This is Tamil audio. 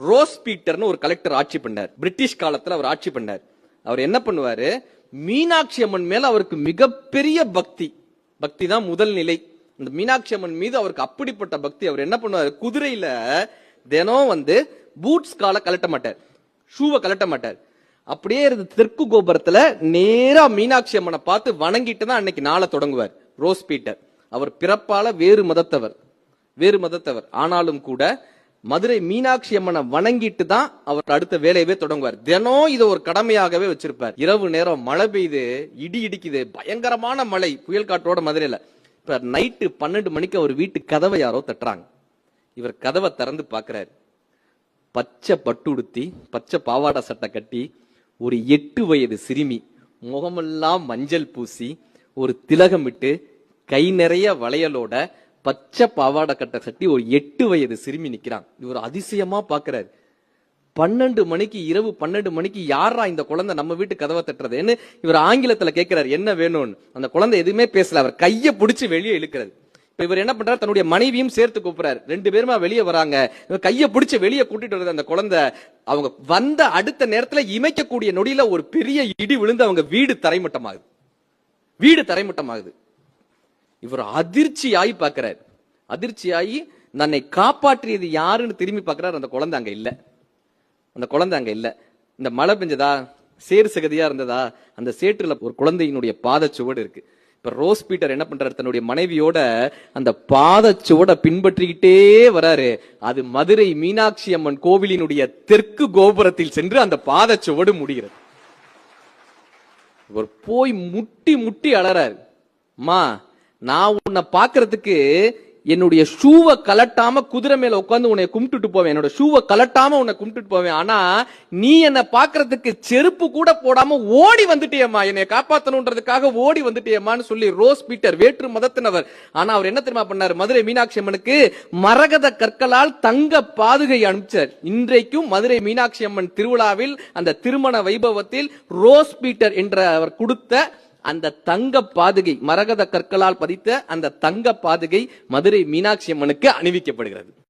ரோஸ் பீட்டர்னு ஒரு கலெக்டர் ஆட்சி பண்ணார். பிரிட்டிஷ் காலத்துல அவர் ஆட்சி பண்ணார். அவர் என்ன பண்ணுவாரு, மீனாட்சி அம்மன் மேல அவருக்கு மிகப்பெரிய பக்தி. பக்தி தான் முதல் நிலை. அந்த மீனாட்சி அம்மன் மீது அவருக்கு அப்படிப்பட்ட பக்தி. அவர் என்ன பண்ணுவாரு, குதிரையில தினம் பூட்ஸ் கால கலட்ட மாட்டார், ஷூவை கலட்ட மாட்டார். அப்படியே இருந்து தெற்கு கோபுரத்துல நேரா மீனாட்சி அம்மனை பார்த்து வணங்கிட்டு தான் அன்னைக்கு நாளை தொடங்குவார். ரோஸ் பீட்டர் அவர் பிறப்பால வேறு மதத்தவர் ஆனாலும் கூட மதுரை மீனாட்சி அம்மனை வணங்கிட்டு தான் அவர் அடுத்த வேலையவே தொடங்குவார். தினம் இதை ஒரு கடமையாகவே வச்சிருப்பார். இரவு நேரம் மழை பெய்யுது, இடி இடிக்குது, பயங்கரமான மழை, புயல் காற்றோட மதுரையில. இப்ப நைட்டு 12 மணிக்கு அவர் வீட்டு கதவை யாரோ தட்டுறாங்க. இவர் கதவை திறந்து பாக்குறாரு. பச்சை பட்டுடுத்தி, பச்சை பாவாடை சட்டை கட்டி, ஒரு 8 வயது சிறுமி, முகமெல்லாம் மஞ்சள் பூசி, ஒரு திலகமிட்டு, கை நிறைய வளையலோட பச்சை பாவாடை கட்டை சட்டி ஒரு 8 வயது சிறுமி நிக்கிறான். இவர் அதிசயமா பாக்குறாரு. 12 மணிக்கு, இரவு 12 மணிக்கு யாரா இந்த குழந்தை நம்ம வீட்டு கதவை தட்டுறதுன்னு இவர் ஆங்கிலத்துல கேட்கிறாரு, என்ன வேணும்னு. அந்த குழந்தை எதுவுமே பேசல. அவர் கையை பிடிச்சு வெளியே இழுக்கிறாரு. இப்ப இவர் என்ன பண்றாரு, தன்னுடைய மனைவியும் சேர்த்து கூப்பிடுறாரு. 2 பேருமா வெளியே வராங்க. கையை பிடிச்சு வெளியே கூட்டிட்டு வருது அந்த குழந்தை. அவங்க வந்த அடுத்த நேரத்துல இமைக்கக்கூடிய நொடியில ஒரு பெரிய இடி விழுந்து அவங்க வீடு தரைமட்டமாகுது. இவர் அதிர்ச்சியாகி பாக்குறாரு. அதிர்ச்சியாகி தன்னை காப்பாற்றியது யாருன்னு திரும்பி பாக்குறாரு. அந்த குழந்தை அங்க இல்ல. இந்த மழை பெஞ்சதா, சேறு சகதியா இருந்ததா, அந்த சேற்றுல ஒரு குழந்தையினுடைய பாதச்சுவடு இருக்கு. இப்ப ரோஸ் பீட்டர் என்ன பண்றாரு, தன்னுடைய மனைவியோட அந்த பாதச்சுவட பின்பற்றிக்கிட்டே வராரு. அது மதுரை மீனாட்சி அம்மன் கோவிலினுடைய தெற்கு கோபுரத்தில் சென்று அந்த பாதச்சுவடு முடிகிறது. இவர் போய் முட்டி முட்டி அலறாரு. அம்மா, நான் உன்னை பாக்குறதுக்கு என்னுடைய ஷூவை கலட்டாம குதிரை மேல உட்கார்ந்து உன்னை கும்பிட்டுட்டு போவேன். என்னோட ஷூவை கலட்டாம உன்னை கும்பிட்டுட்டு போவேன். ஆனா நீ என்ன பாக்குறதுக்கு செருப்பு கூட போடாம ஓடி வந்துட்டியம்மா, என்னை காப்பாத்தணும்ன்றதுக்காக ஓடி வந்துட்டியம்மான்னு சொல்லி ரோஸ் பீட்டர் வேற்று மதத்தினவர். ஆனா அவர் என்ன தெரியுமா பண்ணாரு, மதுரை மீனாட்சி அம்மனுக்கு மரகத கற்களால் தங்க பாதுகை அனுப்பிச்சார். இன்றைக்கும் மதுரை மீனாட்சி அம்மன் திருவிழாவில் அந்த திருமண வைபவத்தில் ரோஸ் பீட்டர் என்ற அவர் கொடுத்த அந்த தங்க பாதுகை, மரகத கற்களால் பதித்த அந்த தங்க பாதுகை மதுரை மீனாட்சி அம்மனுக்கு அணிவிக்கப்படுகிறது.